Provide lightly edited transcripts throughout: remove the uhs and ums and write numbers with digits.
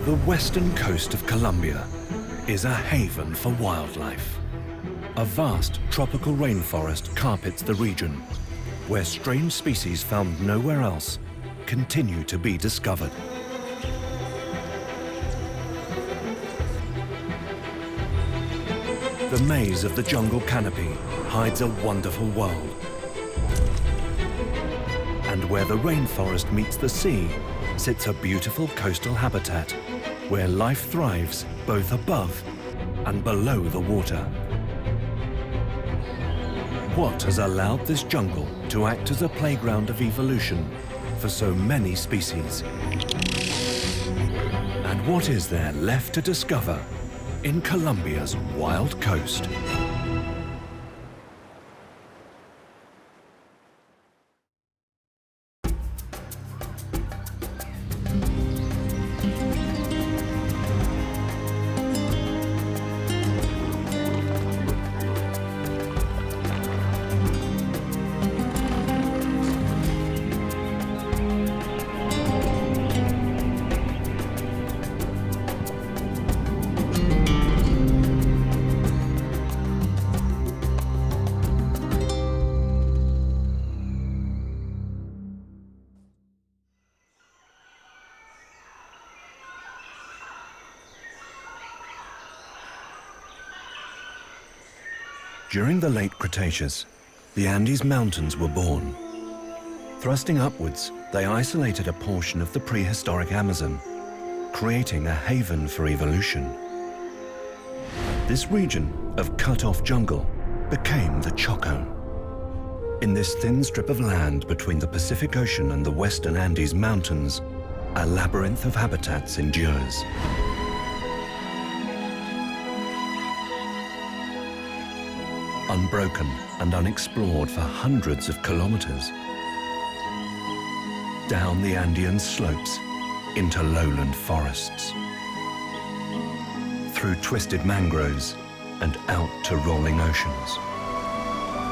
The western coast of Colombia is a haven for wildlife. A vast tropical rainforest carpets the region, where strange species found nowhere else continue to be discovered. The maze of the jungle canopy hides a wonderful world. And where the rainforest meets the sea sits a beautiful coastal habitat where life thrives both above and below the water. What has allowed this jungle to act as a playground of evolution for so many species? And what is there left to discover in Colombia's wild coast? During the late Cretaceous, the Andes Mountains were born. Thrusting upwards, they isolated a portion of the prehistoric Amazon, creating a haven for evolution. This region of cut-off jungle became the Choco. In this thin strip of land between the Pacific Ocean and the western Andes Mountains, a labyrinth of habitats endures. Unbroken and unexplored for hundreds of kilometers. Down the Andean slopes into lowland forests. Through twisted mangroves and out to rolling oceans.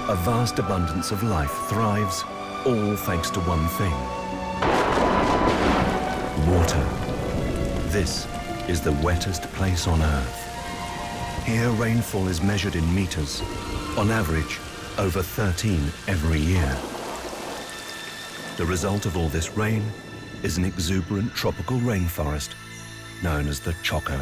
A vast abundance of life thrives, all thanks to one thing: water. This is the wettest place on Earth. Here rainfall is measured in meters, on average over 13 every year. The result of all this rain is an exuberant tropical rainforest known as the Choco.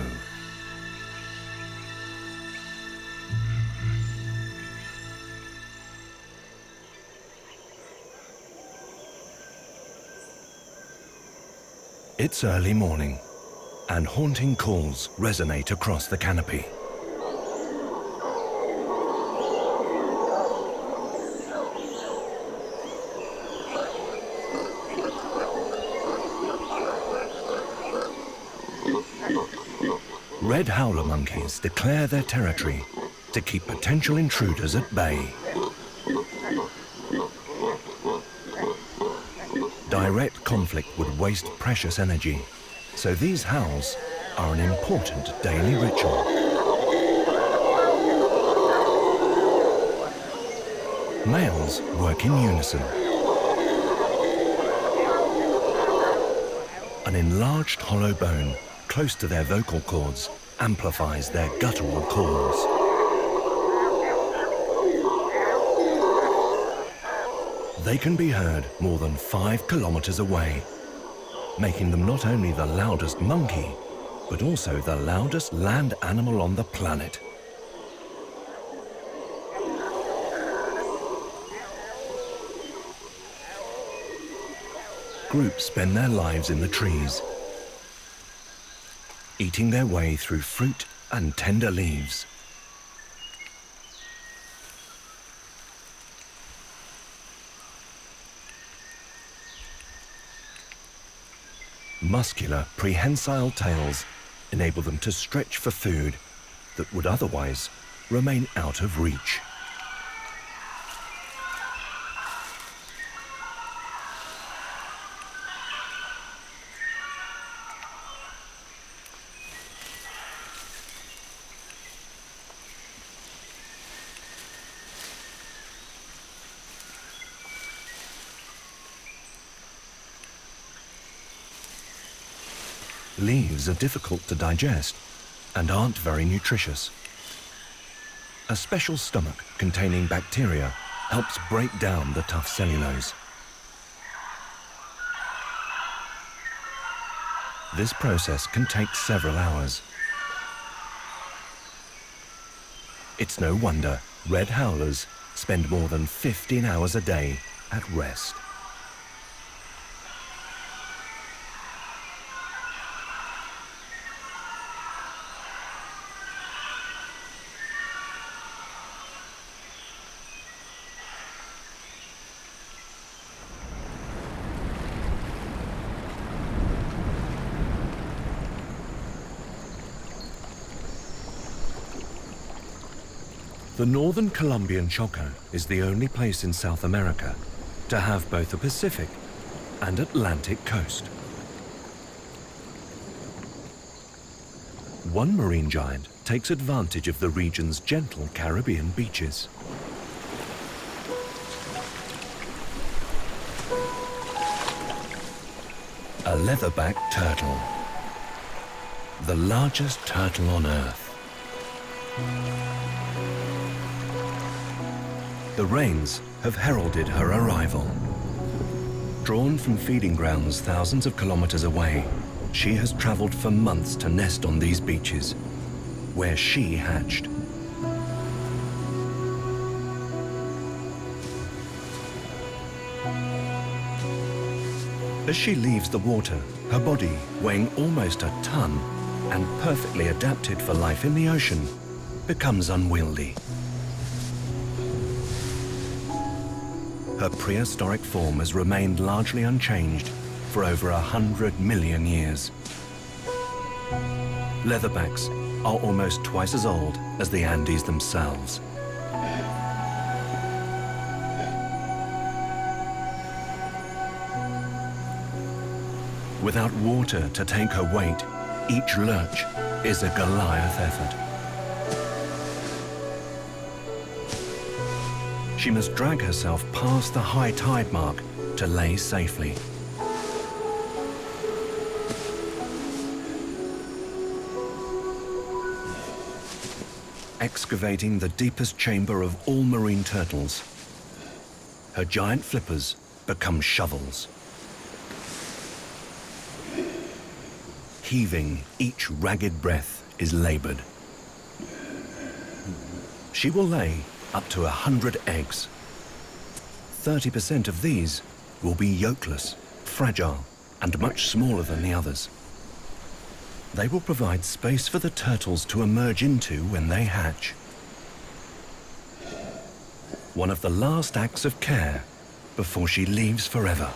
It's early morning, and haunting calls resonate across the canopy. Red howler monkeys declare their territory to keep potential intruders at bay. Direct conflict would waste precious energy, so these howls are an important daily ritual. Males work in unison. An enlarged hollow bone close to their vocal cords amplifies their guttural calls. They can be heard more than 5 kilometers away, making them not only the loudest monkey, but also the loudest land animal on the planet. Groups spend their lives in the trees, eating their way through fruit and tender leaves. Muscular, prehensile tails enable them to stretch for food that would otherwise remain out of reach. Leaves are difficult to digest and aren't very nutritious. A special stomach containing bacteria helps break down the tough cellulose. This process can take several hours. It's no wonder red howlers spend more than 15 hours a day at rest. The northern Colombian Choco is the only place in South America to have both a Pacific and Atlantic coast. One marine giant takes advantage of the region's gentle Caribbean beaches. A leatherback turtle, the largest turtle on Earth. The rains have heralded her arrival. Drawn from feeding grounds thousands of kilometers away, she has traveled for months to nest on these beaches, where she hatched. As she leaves the water, her body, weighing almost a ton and perfectly adapted for life in the ocean, becomes unwieldy. Her prehistoric form has remained largely unchanged for over 100 million years. Leatherbacks are almost twice as old as the Andes themselves. Without water to take her weight, each lurch is a Goliath effort. She must drag herself past the high tide mark to lay safely. Excavating the deepest chamber of all marine turtles, her giant flippers become shovels. Heaving each ragged breath is labored. She will lay up to 100 eggs. 30% of these will be yolkless, fragile, and much smaller than the others. They will provide space for the turtles to emerge into when they hatch. One of the last acts of care before she leaves forever.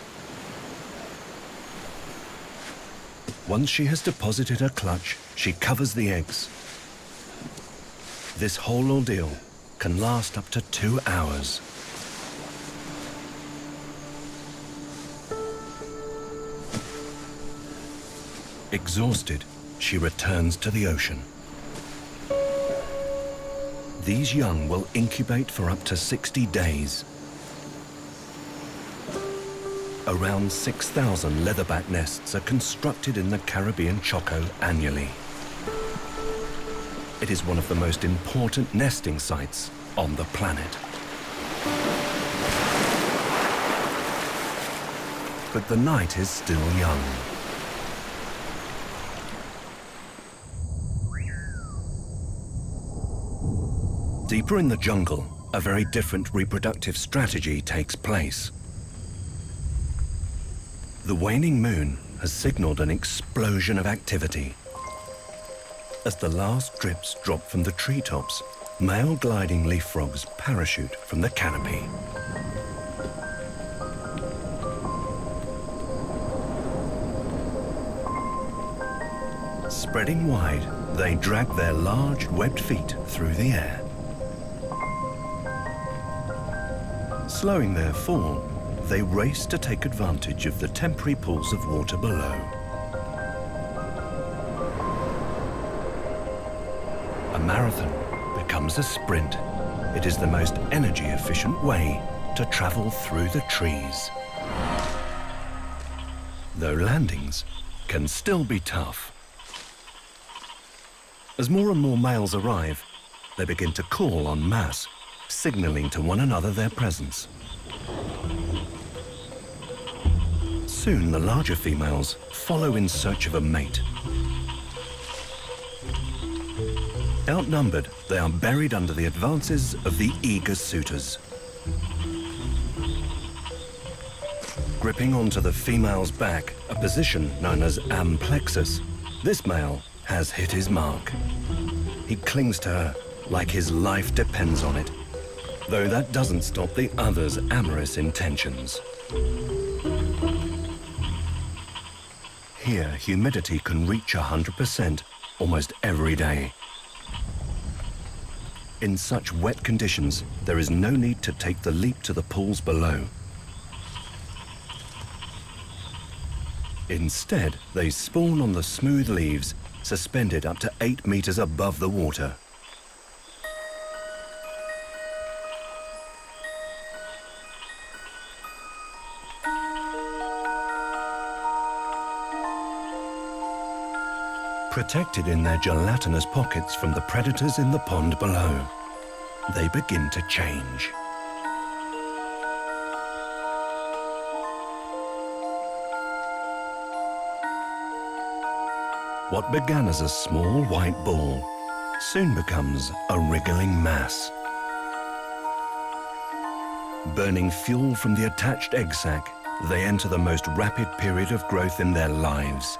Once she has deposited her clutch, she covers the eggs. This whole ordeal can last up to 2 hours. Exhausted, she returns to the ocean. These young will incubate for up to 60 days. Around 6,000 leatherback nests are constructed in the Caribbean Choco annually. It is one of the most important nesting sites on the planet. But the night is still young. Deeper in the jungle, a very different reproductive strategy takes place. The waning moon has signaled an explosion of activity. As the last drips drop from the treetops, male gliding leaf frogs parachute from the canopy. Spreading wide, they drag their large webbed feet through the air. Slowing their fall, they race to take advantage of the temporary pools of water below. A marathon becomes a sprint. It is the most energy-efficient way to travel through the trees. Though landings can still be tough. As more and more males arrive, they begin to call en masse, signaling to one another their presence. Soon the larger females follow in search of a mate. Outnumbered, they are buried under the advances of the eager suitors. Gripping onto the female's back, a position known as amplexus, this male has hit his mark. He clings to her like his life depends on it, though that doesn't stop the other's amorous intentions. Here, humidity can reach 100% almost every day. In such wet conditions, there is no need to take the leap to the pools below. Instead, they spawn on the smooth leaves, suspended up to 8 meters above the water. Protected in their gelatinous pockets from the predators in the pond below, they begin to change. What began as a small white ball soon becomes a wriggling mass. Burning fuel from the attached egg sac, they enter the most rapid period of growth in their lives.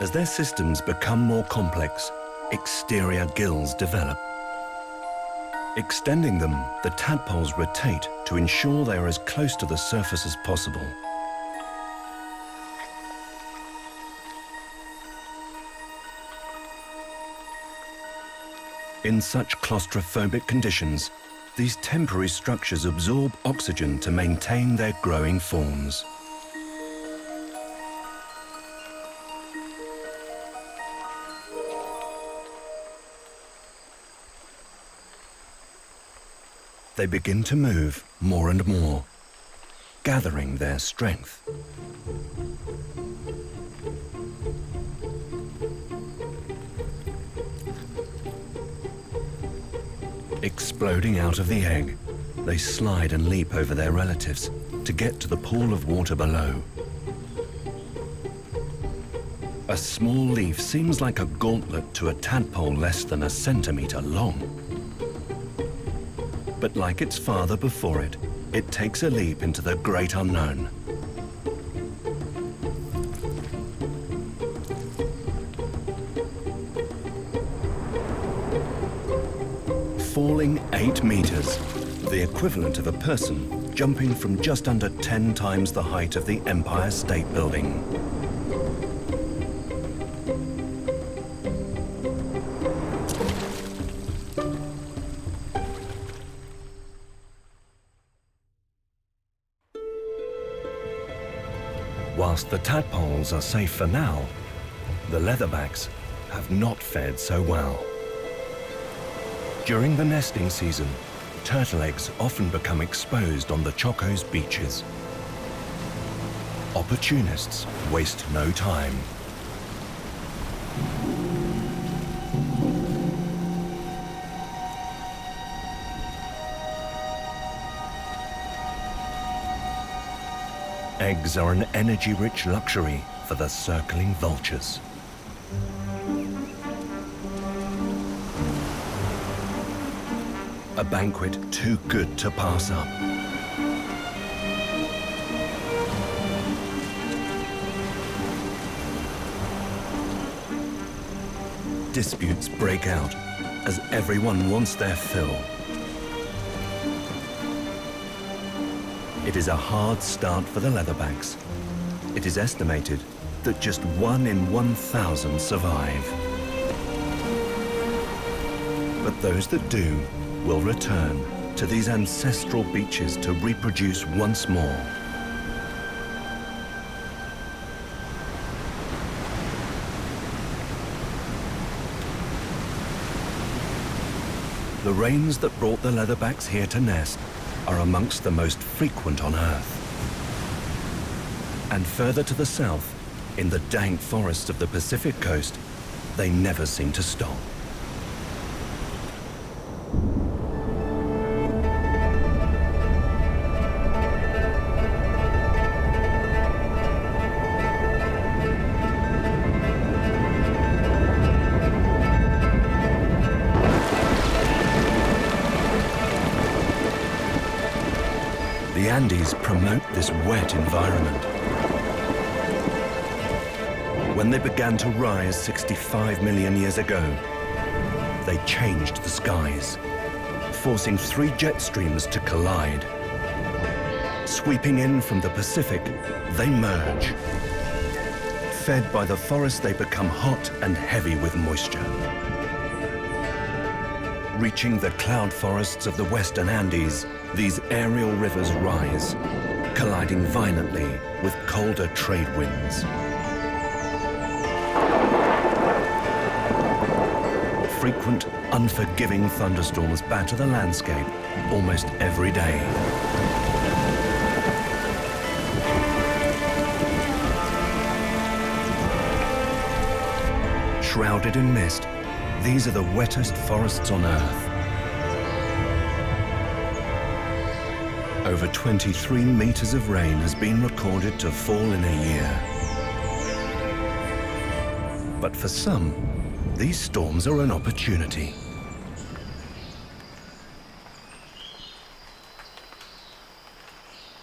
As their systems become more complex, exterior gills develop. Extending them, the tadpoles rotate to ensure they are as close to the surface as possible. In such claustrophobic conditions, these temporary structures absorb oxygen to maintain their growing forms. They begin to move more and more, gathering their strength. Exploding out of the egg, they slide and leap over their relatives to get to the pool of water below. A small leaf seems like a gauntlet to a tadpole less than a centimeter long. But like its father before it, it takes a leap into the great unknown. Falling 8 meters, the equivalent of a person jumping from just under 10 times the height of the Empire State Building. Whilst the tadpoles are safe for now, the leatherbacks have not fared so well. During the nesting season, turtle eggs often become exposed on the Choco's beaches. Opportunists waste no time. Eggs are an energy-rich luxury for the circling vultures. A banquet too good to pass up. Disputes break out as everyone wants their fill. It is a hard start for the leatherbacks. It is estimated that just 1 in 1,000 survive. But those that do will return to these ancestral beaches to reproduce once more. The rains that brought the leatherbacks here to nest are amongst the most frequent on Earth. And further to the south, in the dank forests of the Pacific coast, they never seem to stop. The Andes promote this wet environment. When they began to rise 65 million years ago, they changed the skies, forcing 3 jet streams to collide. Sweeping in from the Pacific, they merge. Fed by the forest, they become hot and heavy with moisture. Reaching the cloud forests of the western Andes, these aerial rivers rise, colliding violently with colder trade winds. Frequent, unforgiving thunderstorms batter the landscape almost every day. Shrouded in mist, these are the wettest forests on Earth. Over 23 meters of rain has been recorded to fall in a year. But for some, these storms are an opportunity.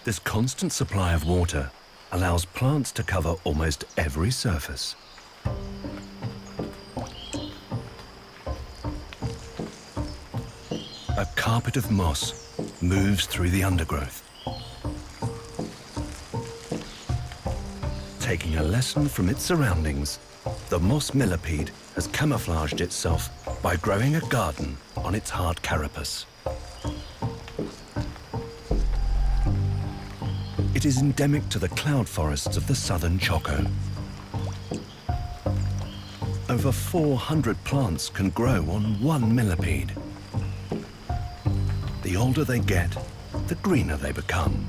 This constant supply of water allows plants to cover almost every surface. A carpet of moss moves through the undergrowth. Taking a lesson from its surroundings, the moss millipede has camouflaged itself by growing a garden on its hard carapace. It is endemic to the cloud forests of the southern Choco. Over 400 plants can grow on one millipede. The older they get, the greener they become.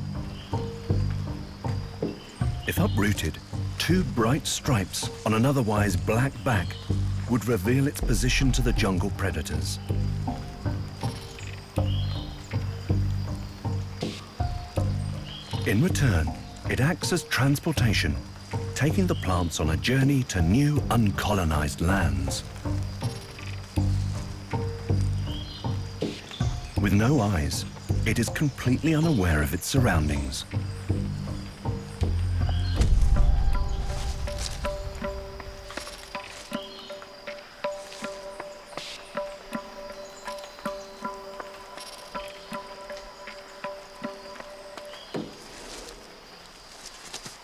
If uprooted, 2 bright stripes on an otherwise black back would reveal its position to the jungle predators. In return, it acts as transportation, taking the plants on a journey to new uncolonized lands. With no eyes, it is completely unaware of its surroundings.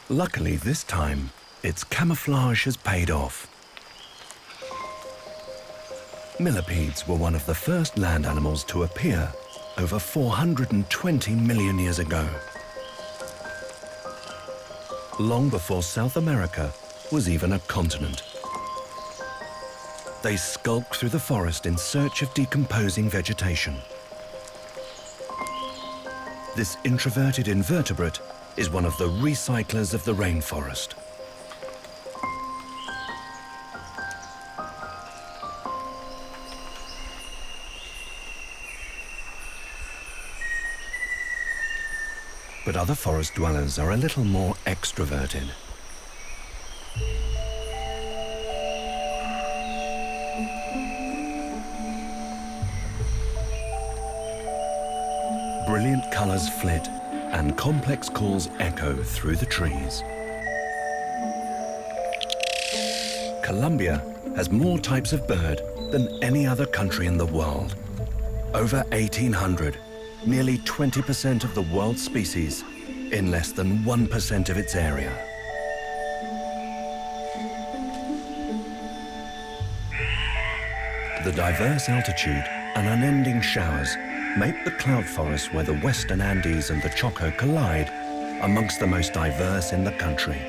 Luckily, this time, its camouflage has paid off. Millipedes were one of the first land animals to appear over 420 million years ago, long before South America was even a continent. They skulk through the forest in search of decomposing vegetation. This introverted invertebrate is one of the recyclers of the rainforest. But other forest dwellers are a little more extroverted. Brilliant colors flit and complex calls echo through the trees. Colombia has more types of bird than any other country in the world. Over 1,800. Nearly 20% of the world's species in less than 1% of its area. The diverse altitude and unending showers make the cloud forests where the western Andes and the Choco collide amongst the most diverse in the country.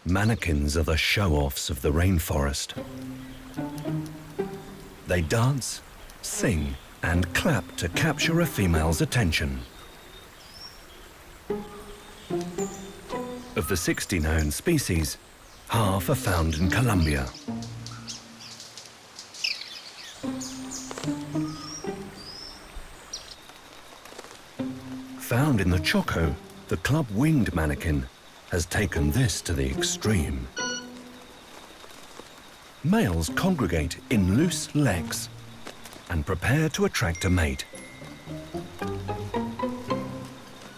Mannequins are the show-offs of the rainforest. They dance, sing, and clap to capture a female's attention. Of the 60 known species, half are found in Colombia. Found in the Choco, the club-winged manakin has taken this to the extreme. Males congregate in loose legs and prepare to attract a mate,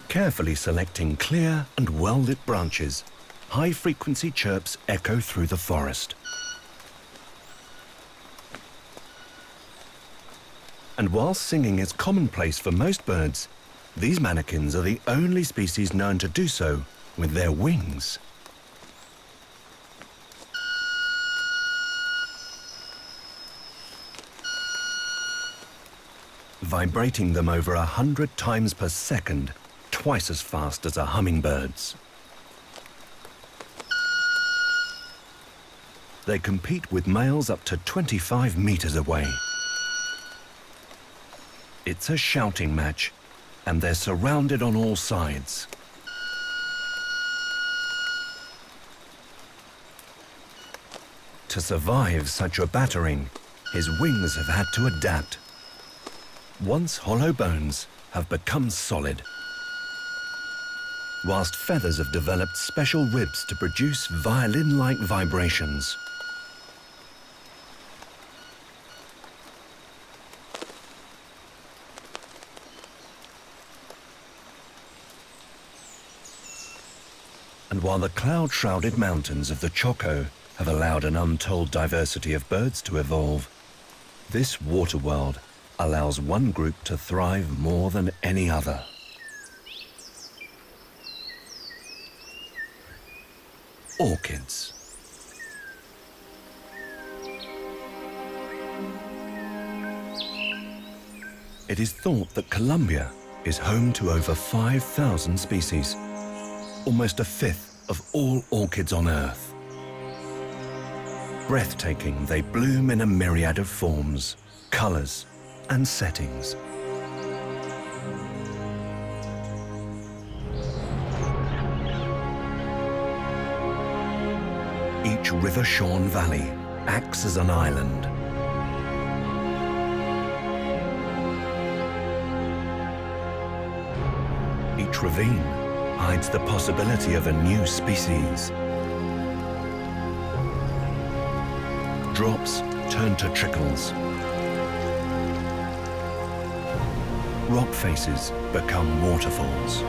carefully selecting clear and well-lit branches. High-frequency chirps echo through the forest. And while singing is commonplace for most birds, these manakins are the only species known to do so with their wings. Vibrating them over 100 times per second, twice as fast as a hummingbird's. They compete with males up to 25 meters away. It's a shouting match, and they're surrounded on all sides. To survive such a battering, his wings have had to adapt. Once hollow bones have become solid, whilst feathers have developed special ribs to produce violin-like vibrations. And while the cloud-shrouded mountains of the Choco have allowed an untold diversity of birds to evolve, this water world allows one group to thrive more than any other. Orchids. It is thought that Colombia is home to over 5,000 species, almost a fifth of all orchids on Earth. Breathtaking, they bloom in a myriad of forms, colors, and settings. Each river-shorn valley acts as an island. Each ravine hides the possibility of a new species. Drops turn to trickles. Rock faces become waterfalls.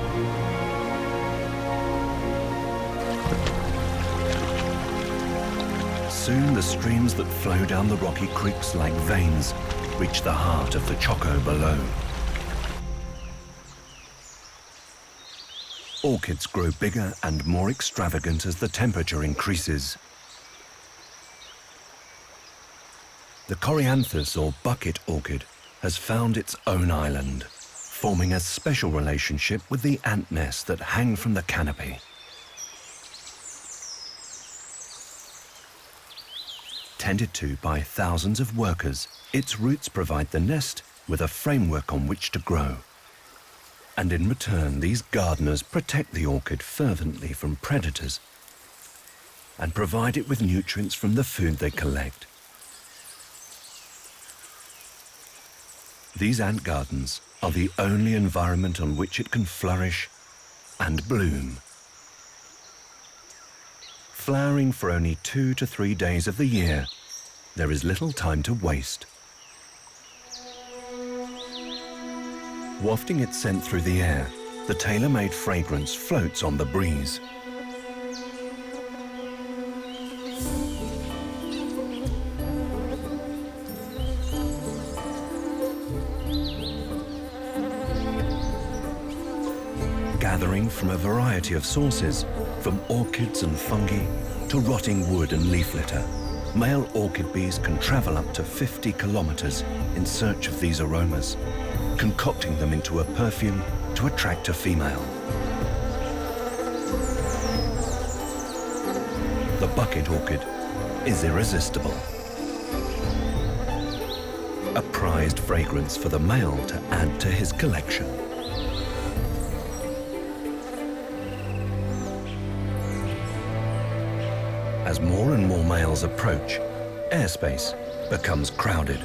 Soon the streams that flow down the rocky creeks like veins reach the heart of the Choco below. Orchids grow bigger and more extravagant as the temperature increases. The Coryanthus or bucket orchid has found its own island, forming a special relationship with the ant nests that hang from the canopy. Tended to by thousands of workers, its roots provide the nest with a framework on which to grow. And in return, these gardeners protect the orchid fervently from predators and provide it with nutrients from the food they collect. These ant gardens are the only environment on which it can flourish and bloom. Flowering for only 2 to 3 days of the year, there is little time to waste. Wafting its scent through the air, the tailor-made fragrance floats on the breeze. Gathering from a variety of sources, from orchids and fungi to rotting wood and leaf litter, male orchid bees can travel up to 50 kilometers in search of these aromas, concocting them into a perfume to attract a female. The bucket orchid is irresistible. a prized fragrance for the male to add to his collection. As more and more males approach, airspace becomes crowded.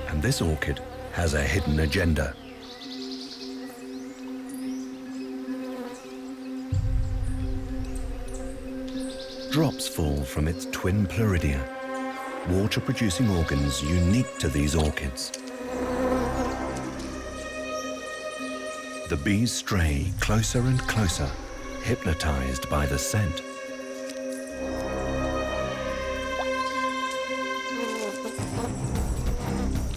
And this orchid has a hidden agenda. Drops fall from its twin pluridia, water-producing organs unique to these orchids. The bees stray closer and closer, hypnotized by the scent.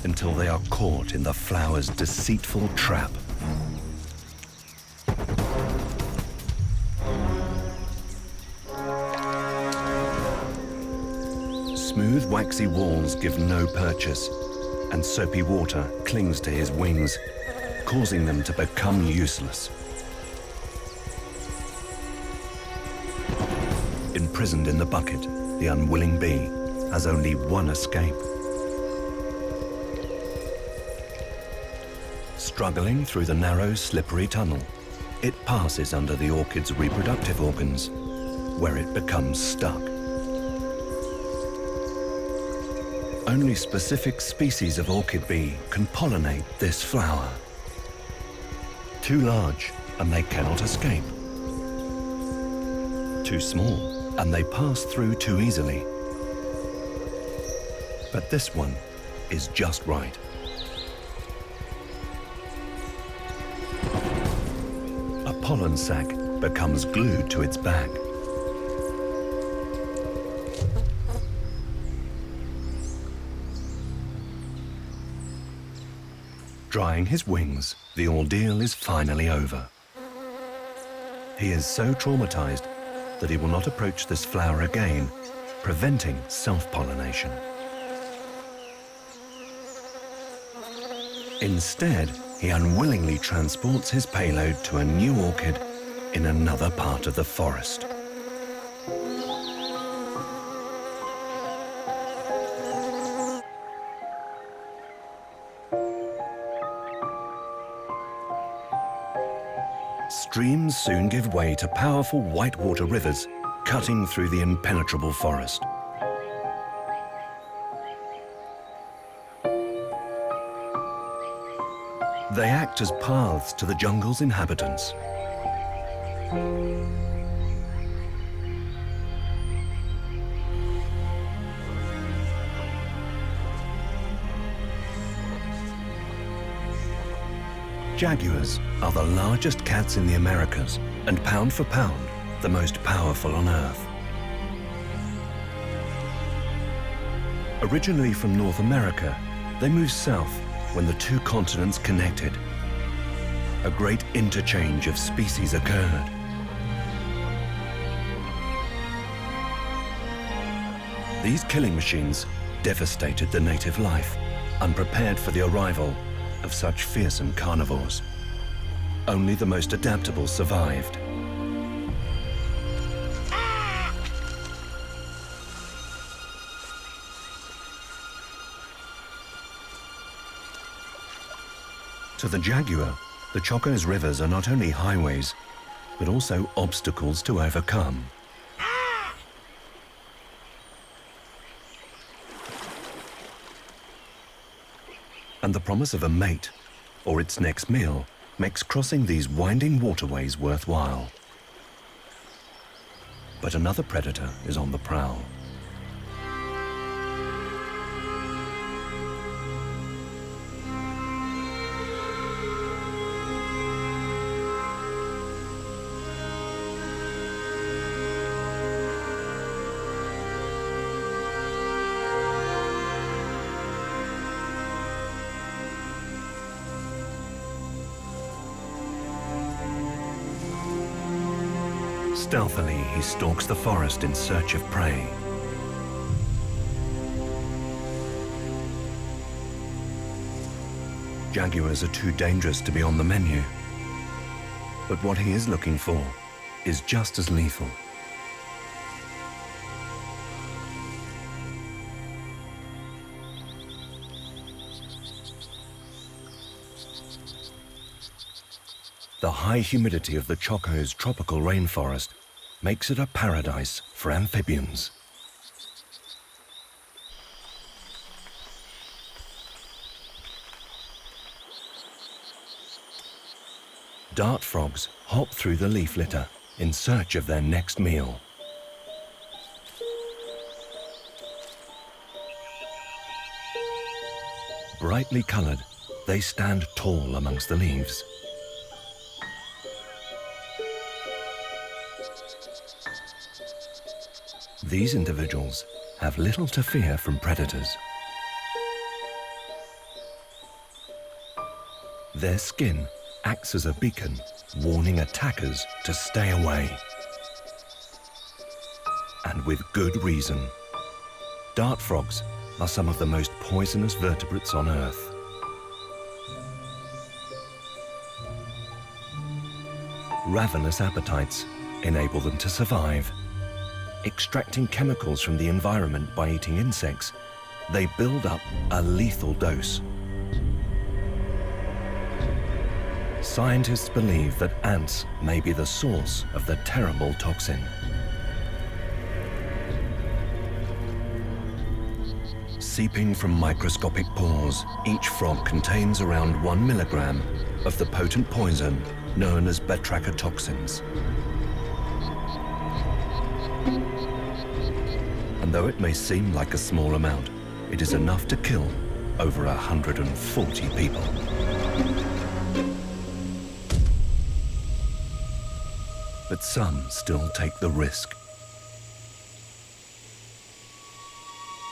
Until they are caught in the flower's deceitful trap. Smooth, waxy walls give no purchase, and soapy water clings to his wings, causing them to become useless. Imprisoned in the bucket, the unwilling bee has only one escape. Struggling through the narrow, slippery tunnel, it passes under the orchid's reproductive organs, where it becomes stuck. Only specific species of orchid bee can pollinate this flower. Too large, and they cannot escape. Too small, and they pass through too easily. But this one is just right. A pollen sac becomes glued to its back. Drying his wings, the ordeal is finally over. He is so traumatized that he will not approach this flower again, preventing self-pollination. Instead, he unwillingly transports his payload to a new orchid in another part of the forest. Streams soon give way to powerful whitewater rivers, cutting through the impenetrable forest. They act as paths to the jungle's inhabitants. Jaguars are the largest cats in the Americas, and pound for pound, the most powerful on Earth. Originally from North America, they moved south when the two continents connected. A great interchange of species occurred. These killing machines devastated the native life, unprepared for the arrival of such fearsome carnivores. Only the most adaptable survived. To the jaguar, the Choco's rivers are not only highways, but also obstacles to overcome. And the promise of a mate, or its next meal, makes crossing these winding waterways worthwhile. But another predator is on the prowl. Stealthily, he stalks the forest in search of prey. Jaguars are too dangerous to be on the menu. But what he is looking for is just as lethal. The high humidity of the Choco's tropical rainforest makes it a paradise for amphibians. Dart frogs hop through the leaf litter in search of their next meal. Brightly coloured, they stand tall amongst the leaves. These individuals have little to fear from predators. Their skin acts as a beacon, warning attackers to stay away. And with good reason. Dart frogs are some of the most poisonous vertebrates on Earth. Ravenous appetites enable them to survive. Extracting chemicals from the environment by eating insects, they build up a lethal dose. Scientists believe that ants may be the source of the terrible toxin. Seeping from microscopic pores, each frog contains around 1 milligram of the potent poison known as batrachotoxins. And though it may seem like a small amount, it is enough to kill over 140 people. But some still take the risk.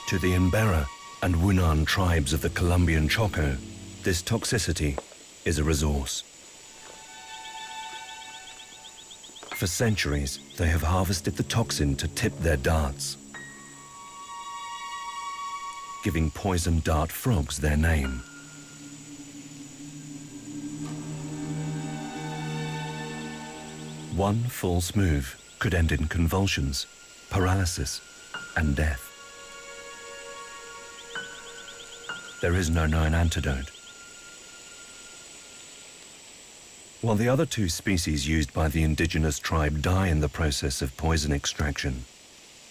To the Embera and Wunan tribes of the Colombian Choco, this toxicity is a resource. For centuries, they have harvested the toxin to tip their darts, giving poison dart frogs their name. One false move could end in convulsions, paralysis, and death. There is no known antidote. While the other two species used by the indigenous tribe die in the process of poison extraction,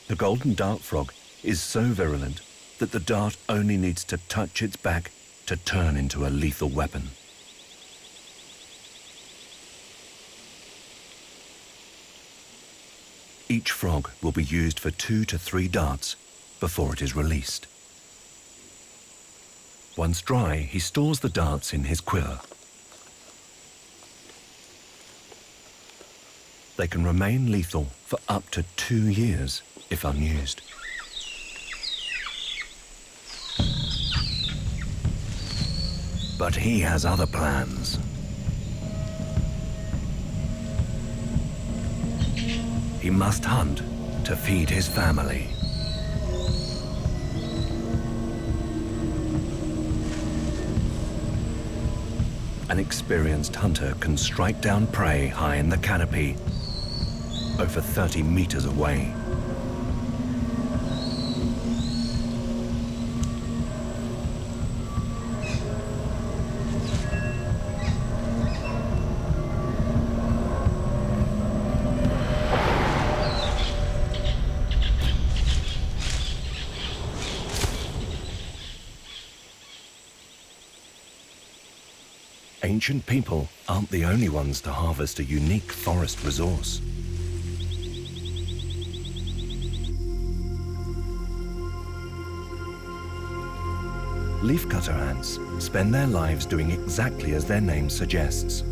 the golden dart frog is so virulent that the dart only needs to touch its back to turn into a lethal weapon. Each frog will be used for 2 to 3 darts before it is released. Once dry, he stores the darts in his quiver. They can remain lethal for up to 2 years if unused. But he has other plans. He must hunt to feed his family. An experienced hunter can strike down prey high in the canopy, over 30 meters away. Ancient people aren't the only ones to harvest a unique forest resource. Leafcutter ants spend their lives doing exactly as their name suggests.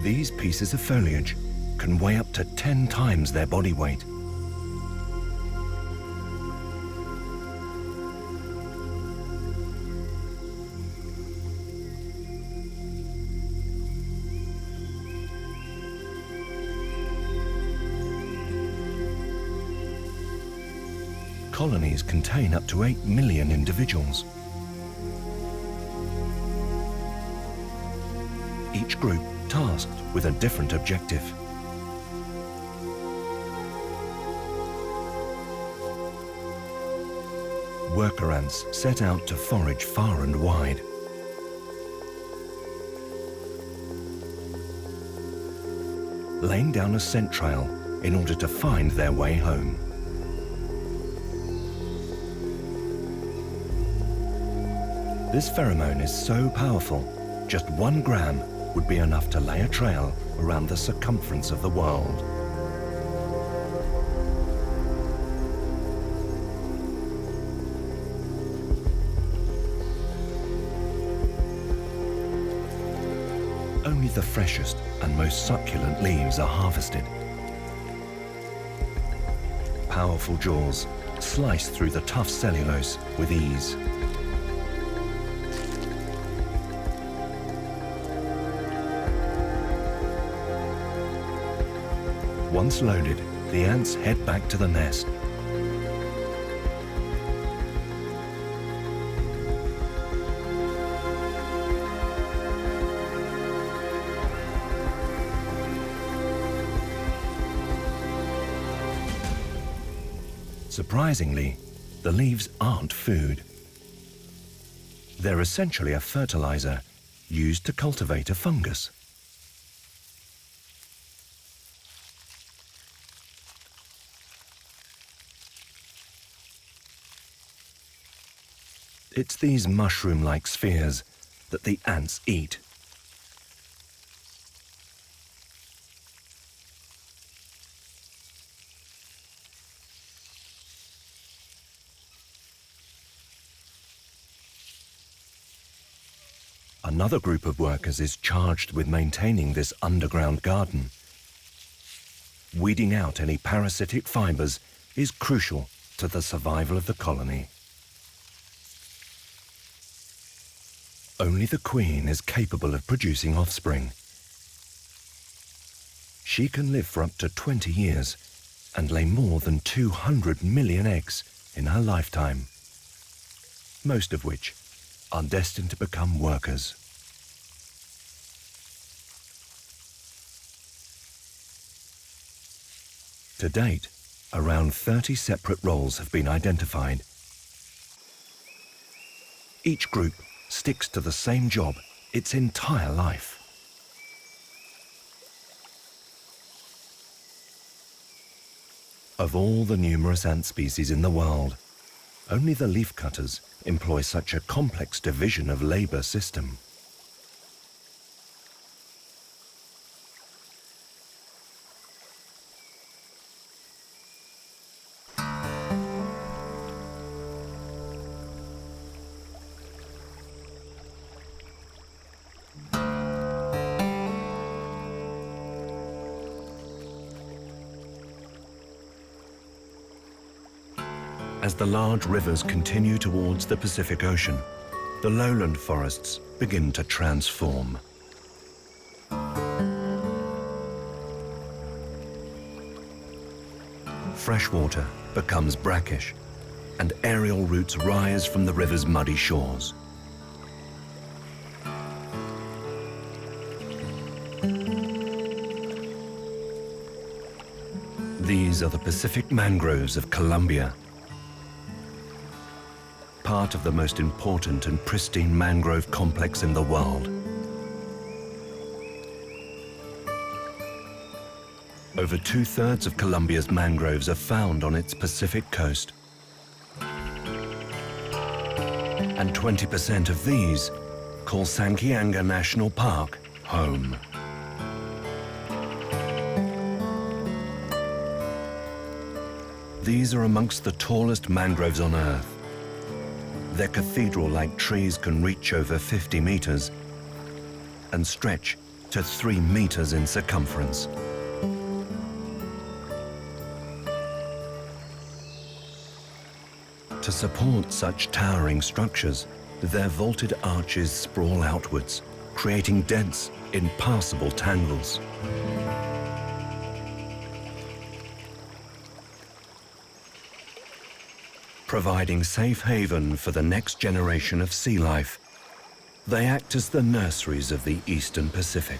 These pieces of foliage can weigh up to 10 times their body weight. Colonies contain up to 8 million individuals. Each group tasked with a different objective. worker ants set out to forage far and wide. Laying down a scent trail in order to find their way home. This pheromone is so powerful, just 1 gram would be enough to lay a trail around the circumference of the world. Only the freshest and most succulent leaves are harvested. Powerful jaws slice through the tough cellulose with ease. Once loaded, the ants head back to the nest. Surprisingly, the leaves aren't food. They're essentially a fertilizer used to cultivate a fungus. It's these mushroom-like spheres that the ants eat. Another group of workers is charged with maintaining this underground garden. Weeding out any parasitic fibers is crucial to the survival of the colony. Only the queen is capable of producing offspring. She can live for up to 20 years and lay more than 200 million eggs in her lifetime, most of which are destined to become workers. To date, around 30 separate roles have been identified. Each group sticks to the same job its entire life. Of all the numerous ant species in the world, only the leafcutters employ such a complex division of labor system. As the large rivers continue towards the Pacific Ocean, the lowland forests begin to transform. Freshwater becomes brackish, and aerial roots rise from the river's muddy shores. These are the Pacific mangroves of Colombia, part of the most important and pristine mangrove complex in the world. Over 2/3 of Colombia's mangroves are found on its Pacific coast. And 20% of these call Santiago National Park home. These are amongst the tallest mangroves on Earth. Their cathedral-like trees can reach over 50 meters and stretch to 3 meters in circumference. To support such towering structures, their vaulted arches sprawl outwards, creating dense, impassable tangles. Providing safe haven for the next generation of sea life, they act as the nurseries of the Eastern Pacific.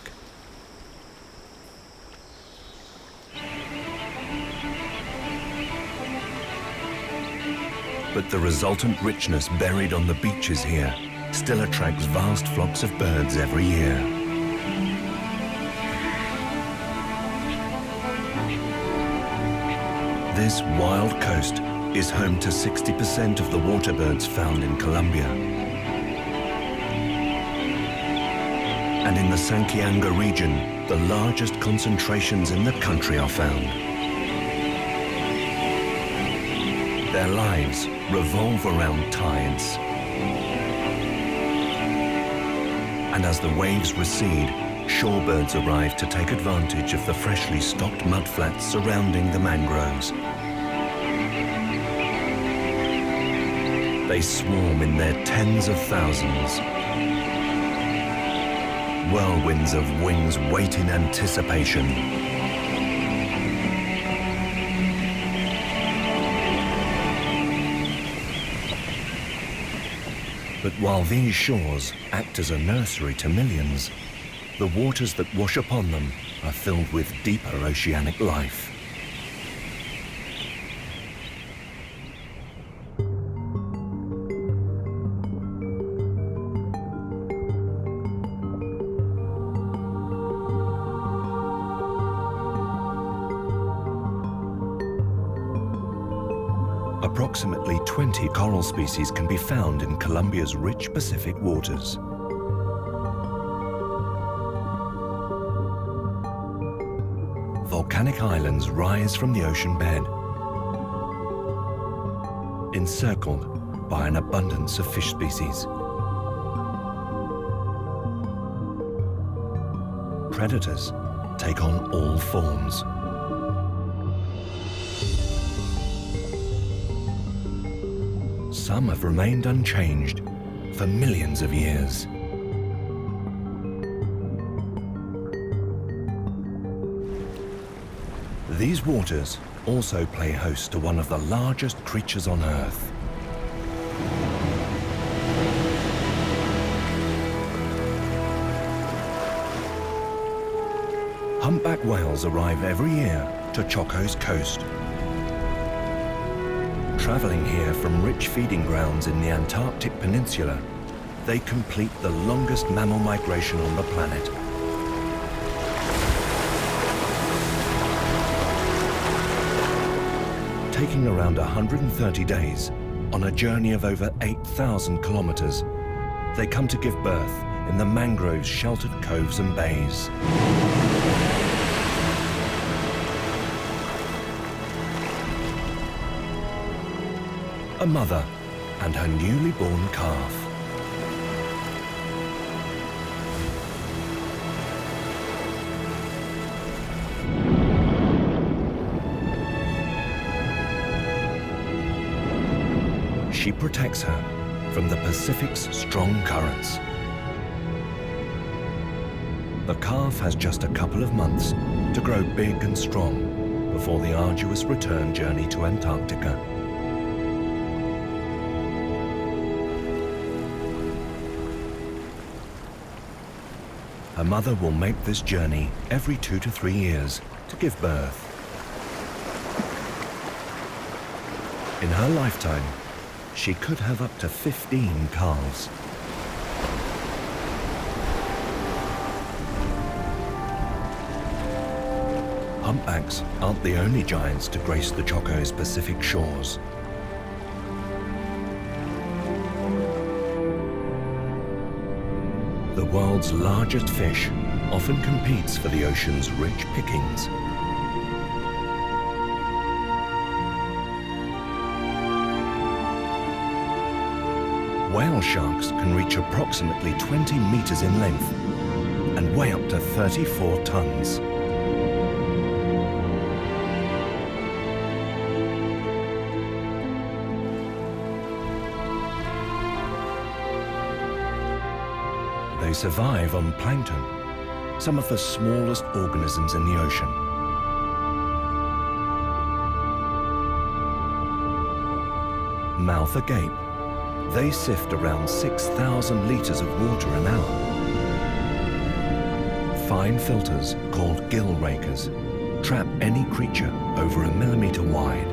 But the resultant richness buried on the beaches here still attracts vast flocks of birds every year. This wild coast is home to 60% of the water birds found in Colombia. And in the Santiago region, the largest concentrations in the country are found. Their lives revolve around tides. And as the waves recede, shorebirds arrive to take advantage of the freshly stocked mudflats surrounding the mangroves. They swarm in their tens of thousands. Whirlwinds of wings wait in anticipation. But while these shores act as a nursery to millions, the waters that wash upon them are filled with deeper oceanic life. Approximately 20 coral species can be found in Colombia's rich Pacific waters. Volcanic islands rise from the ocean bed, encircled by an abundance of fish species. Predators take on all forms. Some have remained unchanged for millions of years. These waters also play host to one of the largest creatures on Earth. Humpback whales arrive every year to Choco's coast. Traveling here from rich feeding grounds in the Antarctic Peninsula, they complete the longest mammal migration on the planet. Taking around 130 days on a journey of over 8,000 kilometers, they come to give birth in the mangrove's sheltered coves and bays. A mother and her newly born calf. She protects her from the Pacific's strong currents. The calf has just a couple of months to grow big and strong before the arduous return journey to Antarctica. Her mother will make this journey every 2 to 3 years to give birth. In her lifetime, she could have up to 15 calves. Humpbacks aren't the only giants to grace the Choco's Pacific shores. The world's largest fish often competes for the ocean's rich pickings. Whale sharks can reach approximately 20 meters in length and weigh up to 34 tons. They survive on plankton, some of the smallest organisms in the ocean. Mouth agape, they sift around 6,000 liters of water an hour. Fine filters, called gill rakers, trap any creature over 1 millimeter wide.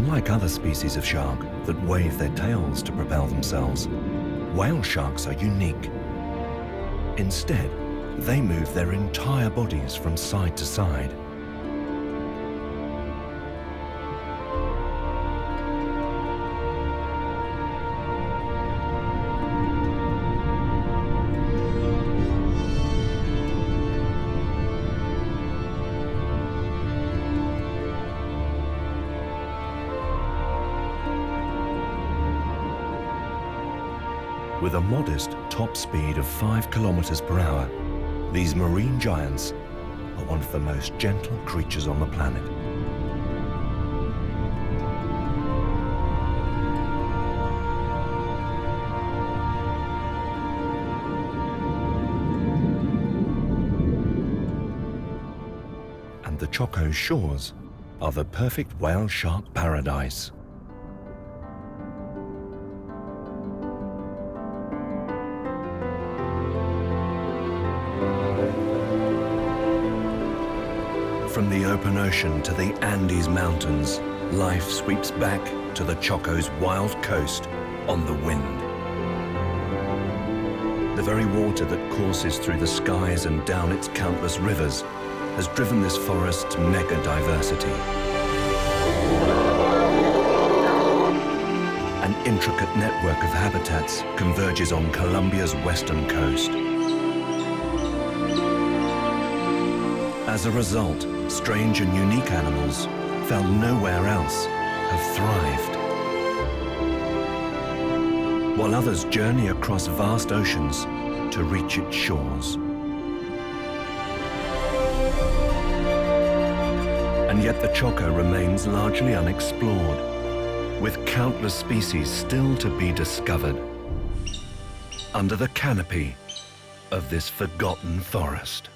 Unlike other species of shark that wave their tails to propel themselves, whale sharks are unique. Instead, they move their entire bodies from side to side. With a modest top speed of 5 kilometers per hour, these marine giants are one of the most gentle creatures on the planet. And the Choco shores are the perfect whale shark paradise. From the open ocean to the Andes Mountains, life sweeps back to the Choco's wild coast on the wind. The very water that courses through the skies and down its countless rivers has driven this forest's mega diversity. An intricate network of habitats converges on Colombia's western coast. As a result, strange and unique animals, found nowhere else, have thrived. While others journey across vast oceans to reach its shores. And yet the Choco remains largely unexplored, with countless species still to be discovered under the canopy of this forgotten forest.